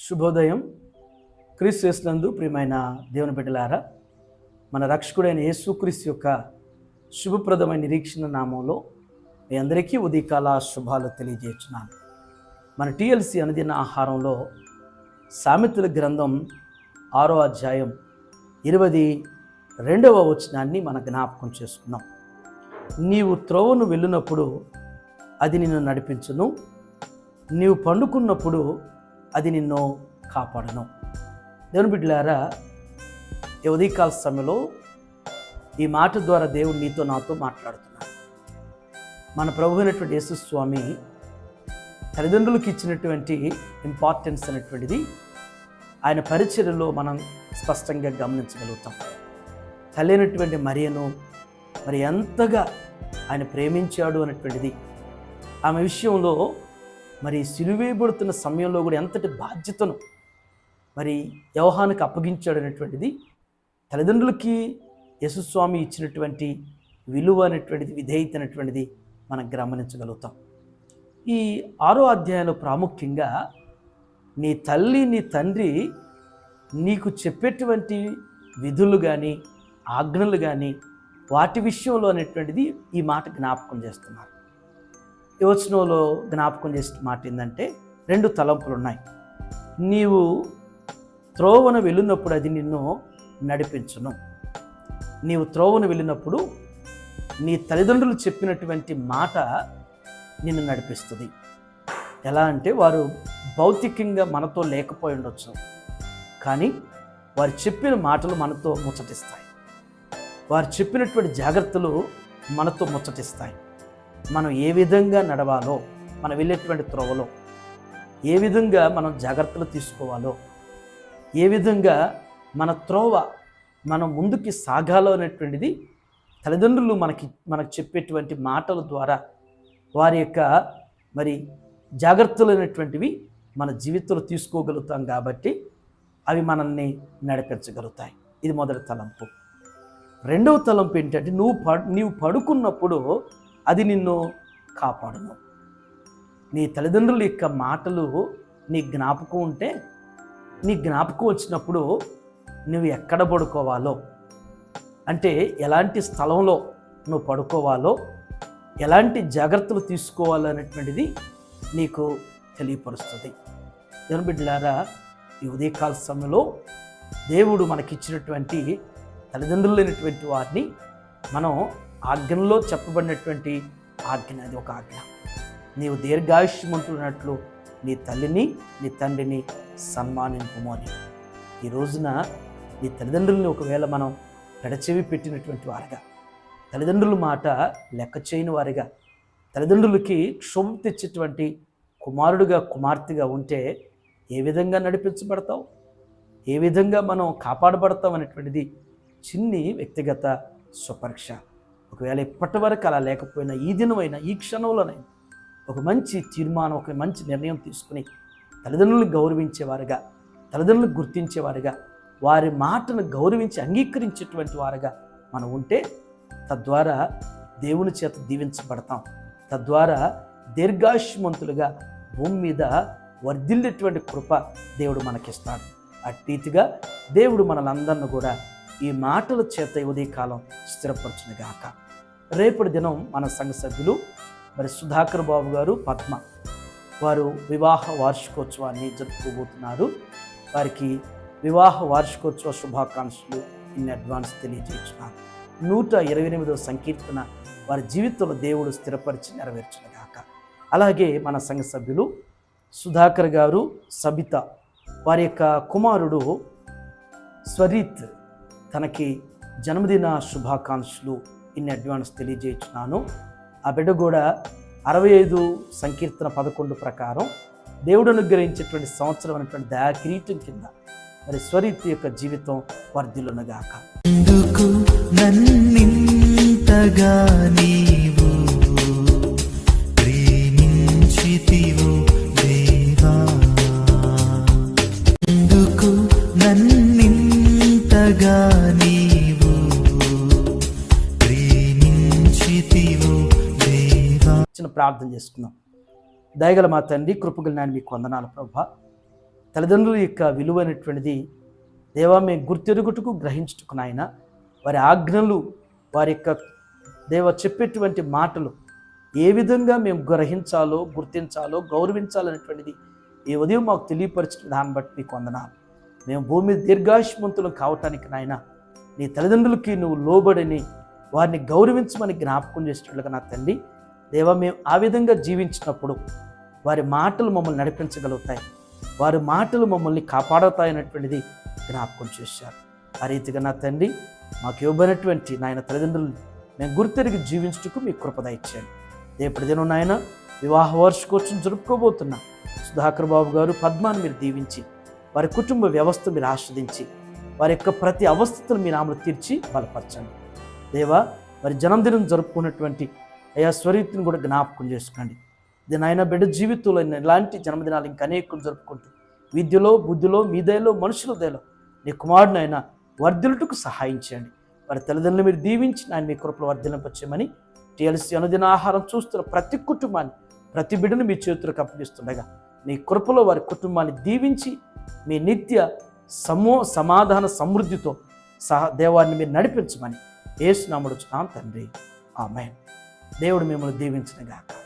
శుభోదయం. క్రీస్తు యేసునందు ప్రియమైన దేవుని బిడ్డలారా, మన రక్షకుడైన యేసుక్రీస్తు యొక్క శుభప్రదమైన నిరీక్షణ నామంలో మీ అందరికీ ఉదయకాల శుభాలు తెలియజేస్తున్నాను. మన TLC అనుదిన ఆహారంలో సామెతల గ్రంథం 6వ అధ్యాయం 22వ వచనాన్ని మన జ్ఞాపకం చేసుకున్నాం. నీవు త్రోవను వెళ్ళినప్పుడు అది నిన్ను నడిపించును, నీవు పండుకున్నప్పుడు అది నిన్ను కాపాడును. దేవుని బిడ్డలారా, ఈ ఉదయకాల సమయంలో ఈ మాట ద్వారా దేవుడు నీతో నాతో మాట్లాడుతున్నాడు. మన ప్రభు అయినటువంటి యేసు స్వామి తల్లిదండ్రులకు ఇచ్చినటువంటి ఇంపార్టెన్స్ అనేటువంటిది ఆయన పరిచర్యలో మనం స్పష్టంగా గమనించగలుగుతాం. తల్లి అయినటువంటి మరియను మరి ఎంతగా ఆయన ప్రేమించాడు అనేటువంటిది, ఆమె విషయంలో మరి సిలువేయబడుతున్న సమయంలో కూడా ఎంతటి బాధ్యతను మరి యోహానుకు అప్పగించాడు అనేటువంటిది, తల్లిదండ్రులకి యేసుస్వామి ఇచ్చినటువంటి విలువ అనేటువంటిది, విధేయత అనేటువంటిది మనం గమనించగలుగుతాం. ఈ 6వ అధ్యాయంలో ప్రాముఖ్యంగా నీ తల్లి నీ తండ్రి నీకు చెప్పేటువంటి విధులు కానీ ఆజ్ఞలు కానీ వాటి విషయంలో అనేటువంటిది ఈ మాట జ్ఞాపకం చేస్తున్నారు. ఈ వచనంలో జ్ఞాపకం చేసే మాట ఏంటంటే 2 తలంపులు ఉన్నాయి. నీవు త్రోవన వెళ్ళినప్పుడు అది నిన్ను నడిపించును. నీవు త్రోవన వెళ్ళినప్పుడు నీ తల్లిదండ్రులు చెప్పినటువంటి మాట నిన్ను నడిపిస్తుంది. ఎలా అంటే వారు భౌతికంగా మనతో లేకపోయి ఉండొచ్చు, కానీ వారు చెప్పిన మాటలు మనతో ముచ్చటిస్తాయి. వారు చెప్పినటువంటి జాగ్రత్తలు మనతో ముచ్చటిస్తాయి. మనం ఏ విధంగా నడవాలో, మనం వెళ్ళేటువంటి త్రోవలో ఏ విధంగా మనం జాగ్రత్తలు తీసుకోవాలో, ఏ విధంగా మన త్రోవ మనం ముందుకి సాగాలో అనేటువంటిది తల్లిదండ్రులు మనకు చెప్పేటువంటి మాటల ద్వారా వారి యొక్క మరి జాగ్రత్తలు అనేటువంటివి మన జీవితంలో తీసుకోగలుగుతాం. కాబట్టి అవి మనల్ని నడిపించగలుగుతాయి. ఇది మొదటి తలంపు. 2వ తలంపు ఏంటంటే నీవు పడుకున్నప్పుడు అది నిన్ను కాపాడును. నీ తల్లిదండ్రుల యొక్క మాటలు నీ జ్ఞాపకం ఉంటే, నీ జ్ఞాపకం వచ్చినప్పుడు నువ్వు ఎక్కడ పడుకోవాలో, అంటే ఎలాంటి స్థలంలో నువ్వు పడుకోవాలో, ఎలాంటి జాగ్రత్తలు తీసుకోవాలనేటువంటిది నీకు తెలియపరుస్తుంది. దేవుని బిడ్డలారా, ఈ ఉదయకాల సమయంలో దేవుడు మనకిచ్చినటువంటి తల్లిదండ్రులైనటువంటి వారిని మనం ఆజ్ఞలో చెప్పబడినటువంటి ఆజ్ఞ, అది ఒక ఆజ్ఞ. నీవు దీర్ఘాయుష్మంతున్నట్లు నీ తల్లిని నీ తండ్రిని సన్మానింపుము అని. ఈ రోజున నీ తల్లిదండ్రులని ఒకవేళ మనం పెడచెవి పెట్టినటువంటి వారిగా, తల్లిదండ్రుల మాట లెక్క చేయని వారిగా, తల్లిదండ్రులకి క్షోభం తెచ్చేటువంటి కుమారుడుగా కుమార్తెగా ఉంటే ఏ విధంగా నడిపించబడతావు, ఏ విధంగా మనం కాపాడబడతాం అనేటువంటిది చిన్ని వ్యక్తిగత స్వపరీక్ష. ఒకవేళ ఇప్పటి వరకు అలా లేకపోయినా ఈ దినమైనా ఈ క్షణంలోనైనా ఒక మంచి తీర్మానం, ఒక మంచి నిర్ణయం తీసుకుని తల్లిదండ్రులను గౌరవించేవారుగా, తల్లిదండ్రులను గుర్తించేవారుగా, వారి మాటను గౌరవించి అంగీకరించేటువంటి వారుగా మనం ఉంటే తద్వారా దేవుని చేత దీవించబడతాం. తద్వారా దీర్ఘాయుష్మంతులుగా భూమి మీద వర్ధిల్లేటువంటి కృప దేవుడు మనకిస్తాడు. అట్టిగా దేవుడు మనలందరినీ కూడా ఈ మాటల చేత ఉదయకాలం స్థిరపరచునుగాక. రేపటి దినం మన సంఘ సభ్యులు మరి సుధాకర్ బాబు గారు, పద్మ వారు వివాహ వార్షికోత్సవాన్ని జరుపుకోబోతున్నారు. వారికి వివాహ వార్షికోత్సవ శుభాకాంక్షలు ఇన్ అడ్వాన్స్ తెలియజేస్తున్నాను. 128వ సంకీర్తన వారి జీవితంలో దేవుడు స్థిరపరిచి నెరవేర్చునుగాక. అలాగే మన సంఘ సభ్యులు సుధాకర్ గారు, సబిత వారి యొక్క కుమారుడు స్వరీత్, తనకి జన్మదిన శుభాకాంక్షలు ఇన్ అడ్వాన్స్ తెలియజేస్తున్నాను. ఆ బిడ్డ కూడా 65 సంకీర్తన 11 ప్రకారం దేవుడు అనుగ్రహించేటువంటి సంవత్సరం అనేటువంటి దయా కిరీటం కింద మరి స్వరీత్ యొక్క జీవితం వర్ధిల్లునుగాక. ఎందుకు నన్నింతగా నీవు ప్రేమించితివో దేవా, ఎందుకు నన్నింతగా నీవు ప్రేమించితివో దేవా. చిన్న ప్రార్థన చేసుకుందాం. దయగల మా తండ్రి, కృపగల నాయన, మీకు వందనాలు ప్రభా. తల్లిదండ్రుల యొక్క విలువైనటువంటిది దేవా మేము గుర్తెరుగుటకు గ్రహించుటకు నాయన, వారి ఆజ్ఞలు, వారి యొక్క చెప్పేటువంటి మాటలు ఏ విధంగా మేము గ్రహించాలో, గుర్తించాలో, గౌరవించాలనేటువంటిది ఈ ఉదయం మాకు తెలియపరిచిన దాన్ని బట్టి నీకు వందనాలు. మేము భూమి మీద దీర్ఘాయుష్మంతులం కావటానికి నాయన, నీ తల్లిదండ్రులకి నువ్వు లోబడిని వారిని గౌరవించమని జ్ఞాపకం చేసినట్లుగా నా తండ్రి దేవా, మేము ఆ విధంగా జీవించినప్పుడు వారి మాటలు మమ్మల్ని నడిపించగలుగుతాయి, వారి మాటలు మమ్మల్ని కాపాడతాయనేటువంటిది జ్ఞాపకం చేశారు. ఆ రీతిగా నా తండ్రి మాకు ఇవ్వబడినటువంటి నాయన తల్లిదండ్రులు మేము గుర్తెరిగి జీవించుటకు మీ కృప దయచేయండి. రేపటి దినం నాయన వివాహ వార్షికోత్సవం జరుపుకోబోతున్న సుధాకర్ బాబు గారు, పద్మాన్ని మీరు దీవించి, వారి కుటుంబ వ్యవస్థ మీరు ఆస్వాదించి, వారి యొక్క ప్రతి అవస్థను మీరు ఆమెను తీర్చి బలపరచండి. దేవా, వారి జన్మదినం జరుపుకున్నటువంటి అయా స్వరీతిని కూడా జ్ఞాపకం చేసుకోండి. ఇది నాయన బిడ్డ జీవితంలో ఇలాంటి జన్మదినాలు ఇంకా అనేకం జరుపుకుంటూ విద్యలో, బుద్ధిలో, మీ దయలో, మనుషుల దయలో నీ కుమారుడు ఆయన వర్ధిల్లుటకు సహాయం చేయండి. వారి తల్లిదండ్రులు మీరు దీవించి ఆయన మీ కృపలో వర్ధిల్లింపచేయమని టీఎల్సీ అనుదిన ఆహారం చూస్తున్న ప్రతి కుటుంబాన్ని, ప్రతి బిడ్డను మీ చేతులకు అప్పగిస్తుండగా నీ కృపలో వారి కుటుంబాన్ని దీవించి మీ నిత్య సమాధాన సమృద్ధితో దేవాన్ని మీరు నడిపించమని యేసు నామమున తండ్రి, ఆమేన్. దేవుడు మిమ్మల్ని దీవించును గాక.